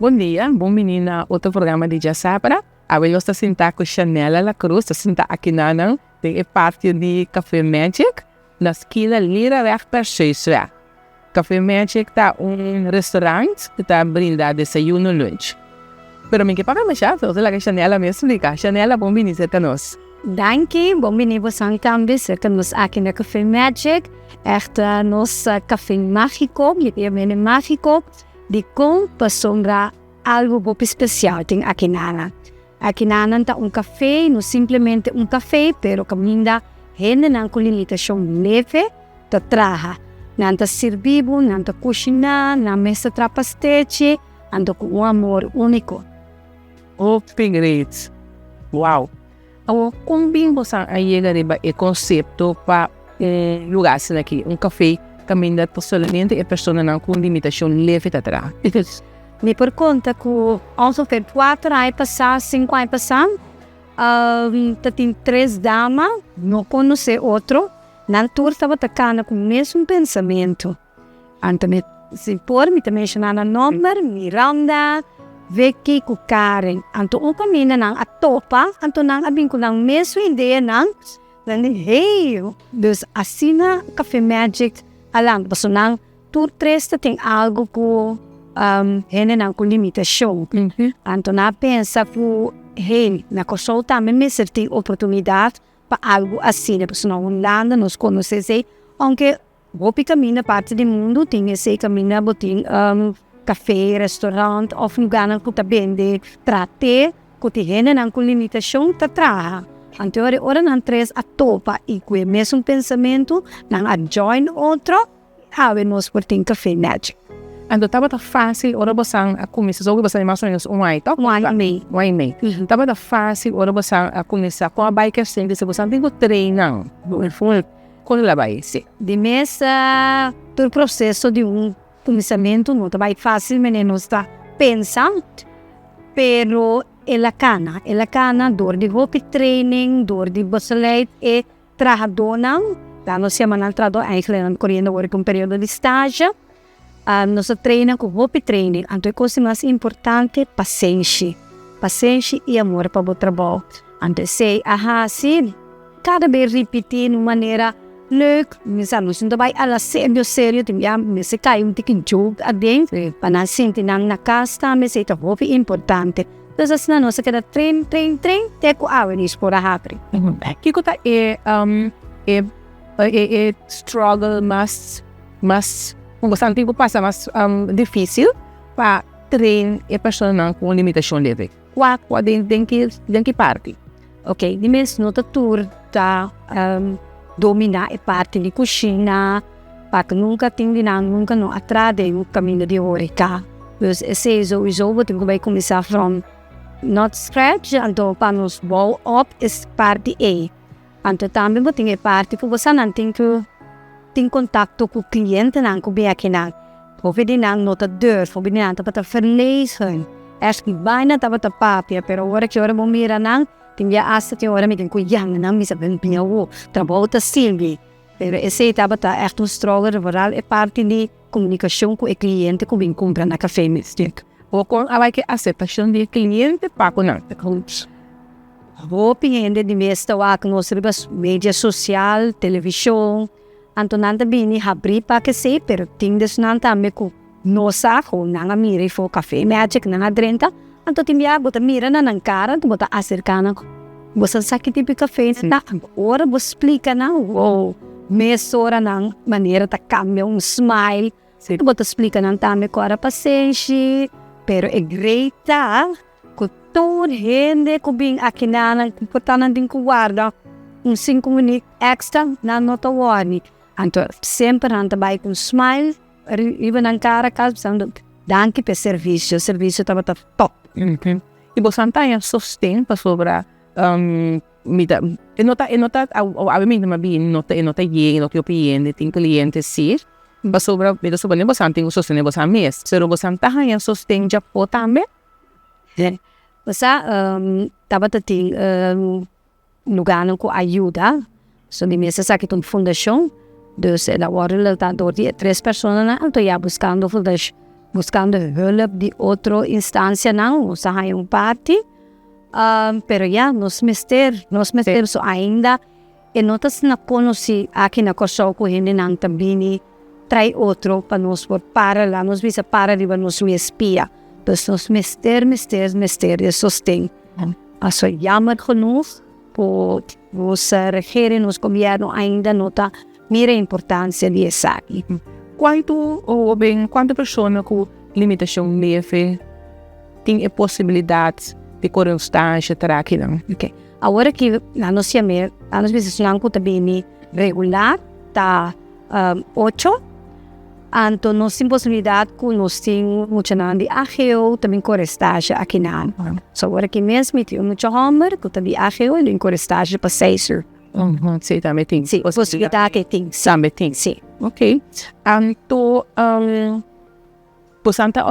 Bom dia, bem-vindo a outro programa de Jassapra. Agora estou sentada com Chanela La Cruz, estou sentada aqui na parte de Café Magic, na esquina Lira Rechter 6. Café Magic está restaurante que está brindando desayuno e lunch. Pero me que para me chata, eu sei que Chanela me explica. Chanela, bem-vinda a nós. Danke, bem-vindo a também, estamos aqui no Café Magic. Nosso café mágico, literalmente mágico, de com sombra algo muito especial tem aqui nana. Aqui nana tá café, não simplesmente café, pero caminda gente não com limitação leve, tá traja. Não tá servido, não tá cozinhar, não mesa trapastete, ando com amor único. Oh, great. Wow. Como bem você aí o conceito para lugar assim aqui, café caminha solamente a pessoa não com limitação leve atrás. Me por conta que onze per 4 anos passar, 5 anos passar, tem 3 damas, não conhece outro, na tour estava tocando com o mesmo pensamento. Então, se por me também chamar o nome, Miranda, Vicky, com Karen. Então, o caminho não a topa, então não abim com a mesma ideia, não. Hey, dus assim na Café Magic, alam, basta nang tour 3 tem algo que gente não com limitação. Então na pensa que hey, na coisa também me tem oportunidade para algo assim, porque não Holanda nos conhece, aunque o caminho parte do mundo tem esse caminho botin café, restaurante ou lugar que tá vende trate, que tem gente não com limitação tá traha. Então, ora não traz a topa e com o mesmo pensamento, não a join outro, nós por ter Café Magic. Então, estava fácil, ora você a começar, só que você mais ou menos um ano, tá? Um ano e meio. Estava fácil, ora você a começar com a bike sempre, se você tem que treinar, quando ela vai ser? De mesa, todo o processo de começamento não vai fácil, mas não está pensando, pero ela cana, dor de hopi training, dor de bosseleit e trahadona. Nós chamamos de trahadona, eigenlijk correndo agora com um período de estágio. Nós treinamos com hopi training. Então, a coisa mais importante, paciência. Paciência e amor para o trabalho. Então, sei, sim, cada vez repetir de maneira leuk. Misalnya, não vai a sério, tem se cai tikin joke adentro, para não sentir na casa, mas é hopi importante. Dus als na nós queda train, teco awareness por a hapri. Kiko ta struggle mas kung bastante tempo passa mais difícil para train a pessoa com limitação leve. Qual tem que parte? Ok, de mês nota tour tá dominar a parte de cozinha, para que nunca não atrade o caminho de oreca. Dus esse sowieso wat ik bij começar from not scratch, então para nos bow up is parte A. Então também tem a parte que você não tem que ter contato com o cliente não com bem aqui não. Hoeveel die não nota deur, hoeveel die não tá verlezen. Acho que bijna tá bata papia, pero agora que hora mira não, tem já asa que hora me tem cuidando não me sabe bem o trabalho tá silbi. Pero esse tá bata echt struggle, vooral é parte de comunicação com o cliente que vem comprar na Café Magic. Ou com a aceitação do cliente para conectar com os. O cliente de mesta que nós recebemos mídia social, televisão, então não também abrir para que sei, pero tem des não também com nossa ou não mira for Café Magic não adrenta, então tem já bota mira na cara, tu bota acercana, você sabe que tipo café na hora você explica não, mês hora não maneira tá cambia smile. Se tu explica não também com a paciência, pero é greita que toda gente que vem aqui na importante tem que guardar 5 minutos extra na nota warning. Então sempre não vai com smile, even na cara caso danke pelo serviço estava top. E você tem sustento para sobre nota obviamente mas bem nota no que o cliente tem cliente sim. Sobre você tem o sustento você mesmo. Se você tem sustento já pode também. Você estava tendo lugar com ajuda, so de mesa sabe que tem fundação, dus ela agora está door die 3 pessoas, então já buscando fundação buscando hulp de outra instância não, nós temos parte. Pero nós mister so ainda e nós não conheci aqui na Kosovo que ainda não também trai outro para nós por para lá, nós visa para de nós me espia. Então nós mister e sostém. Also jammer genoeg por nossa regering, nosso governo ainda não está mira a importância disso aqui. Quanto pessoas com limitação leve tem a possibilidade de correr um estágio aqui não? Okay. Agora que nós chamamos, nós vezes não também regular tá 8, então nós temos possibilidade que nós temos muito de AGO também correr estágio aqui não. So agora que mesmo tem muito hammer que também AGO e correr estágio para 6 horas. Sim, também tem. Sim, possibilidade tem. Também tem. Sim. Ok. Então, Bosanta,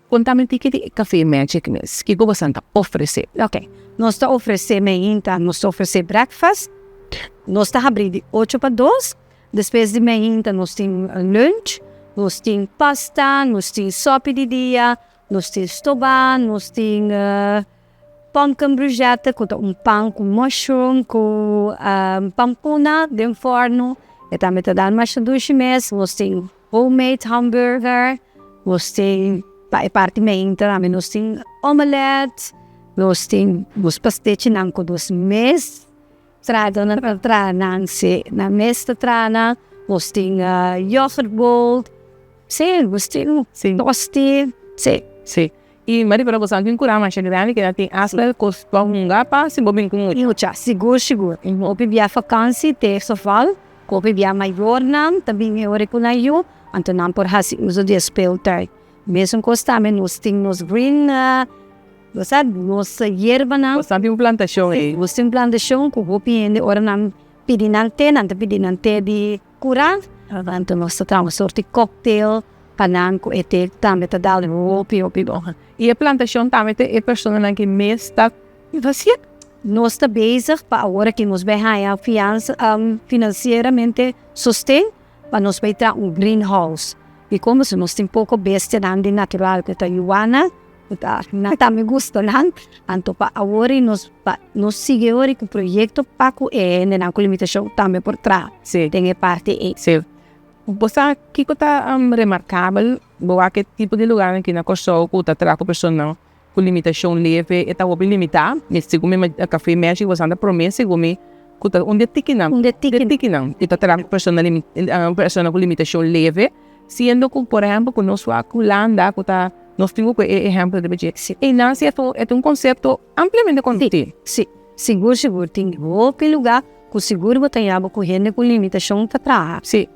contamente que Café Magic Miss, que Bosanta oferece? Ok. Nós está oferecendo ainda, nós está oferecendo breakfast, nós está abrindo de 8 para 2, depois de manhã nós temos lunch, nós temos pasta, nós temos sopa de dia, nós temos estobã, nós temos pão com brujeta, com pão com mushroom, com pampuna de forno, e também está dando mais de mês, nós temos homemade hamburger, nós temos parte também nós temos omelette, nós temos pastéis não com 2 meses, na mesa trana, nós temos yogurt bowl, sim, nós temos tosti, sim. Sim. E Maria para você alguém curar mais grande que tem asla costuma para se bobin com eu já seguro. O bebia vacância terça-feira, o bebia maior não, também eu reconheço, então não por assim uso de espelter. Mesmo costame nós temos green, você nossa erva não. Você tem plantação aí. Você tem plantação que o piende ora não pedinante de curar, então nós temos sorte cocktail pananco e te também te dá o opio. E a plantação também é a pessoa que mais está vazia. Nós está bezig para agora que nós vai ganhar financeiramente sustento para nós vai ter greenhouse. E como se nós temos pouco bestia de natural que está Ioana, não tá me gusta não, então para agora nós seguimos o projeto para que não com limitação também por trás. Sim. Tem a parte E. Sim. Você que está remarcável, boa que tipo de lugar aqui na Kosovo que está trazendo pessoas com limitação leve, está bem limitado. Nesse segundo a Café Magic você anda promessa segundo que está onde tiquinam, está trazendo pessoas com limitação leve, sendo que por exemplo que nós Holanda que está nós temos exemplo de budget. E não se é conceito amplamente conhecido. Sim, seguro tem outro lugar que seguro você tem algo correndo com limitação para trás. Sim.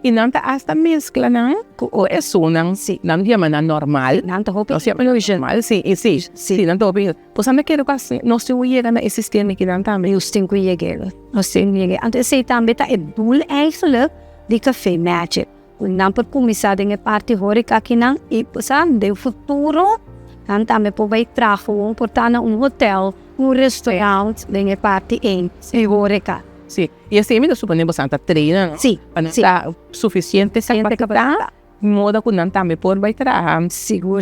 E não está esta mescla não, ou é só não, não chama não normal. Não está roupa. Nós chamamos normal, sim, não está bem. Pois não quero que nós temos que chegar nesse sistema que não também. Nós temos que chegar. Então esse também está é doel eigenlijk de Café Magic. Não por começar a parte horeca aqui não e sabe do futuro não também pode trazer portar hotel restaurante da parte em horeca. Sim, e assim mesmo suponemos que treina, sim, para estar suficiente capacidade, modo que não também pode vai trazer seguro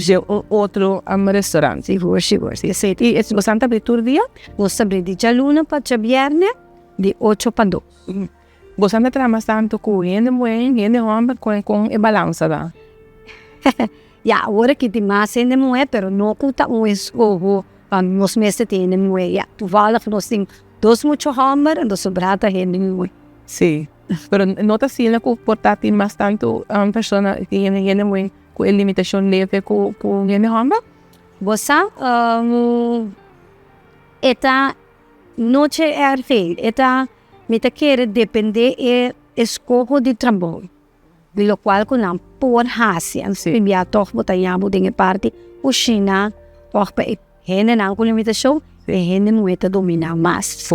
outro restaurante. Seguro. E esse você está aberto dia? Você abre de luna para viernes de 8 para 2. Você anda trabalhando com gente homem com a balança lá. Agora que tem mais gente mulher, pero não custa escovo, nós meses tem mulher. Toevallig nós temos 2 muito hammer e 2 sobrada gente mulher. Sim, pero nota assim que portar mais tanto pessoa que gente mulher com limitação leve com gente hammer. Você eta noite é feio, eta me quer depender é escovo de trabalho. De qual que não por hasia, se me atoch botar yabo de parte, o China, por gente não com limitação, gente não está dominar mais.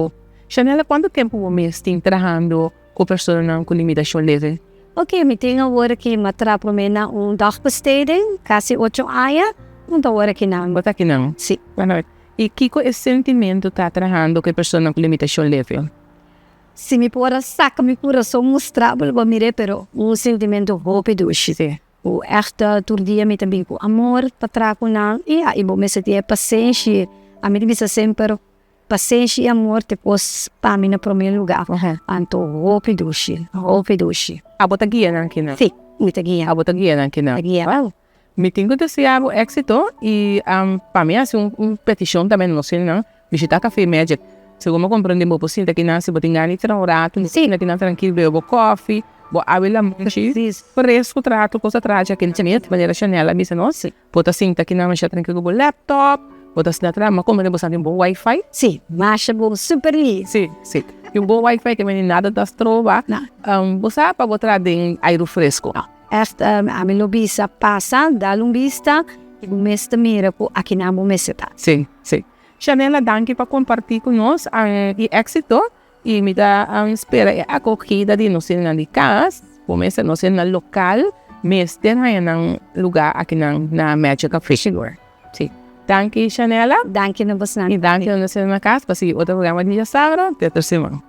Chanela, quanto tempo você está trabalhando com pessoas com limitação leve? Ok, me tenho agora que me trabalhar dagbesteding, quase 8 anos, agora que não. Bota que não? Sim. E que é sentimento está trabalhando com pessoas com limitação leve? Se me pôr saca, me coração mostrar, vou mirar, pero sentimento rápido. Sim. O echt door die met een amor patraco na. Ja, ibo me se tie paciência. A mim bisa sempre paciência e amor depois para mim no primeiro lugar. Anto hope dushi. Abota guia na kina. Sim, muita guia. Abota guia na kina. Guia. Wow. Me tenho deseado éxito e para mim assim petição também não sei não. Visitar Café Magic. Se como compreender mo possível aqui na se botinha ni tra rato, sim, aqui na tranquilo bebo coffee, bo abela manchi, fresco trato, coisa traje aquele tinha de maneira chanela, me não sei. Bota assim aqui na mancha tranquilo bo laptop, bota assim na trama como nebo sangue bo wifi. Sim, marcha bo super li. Sim. E um bom wifi que nem nada das trova. Você para botar dentro aero fresco. Esta a mim lobisa passa, dá vista e o mês mira po aqui na mo meseta. Sim. Chanela, danke por compartilhar conosco e éxito e me dá espera a acolhida de nós na casa, começa nós no local, mas tem um lugar aqui na Magic Café. Sim. Danke, Chanela. Danke na você. E danke na casa, para seguir outro programa de Sabra, até a próxima.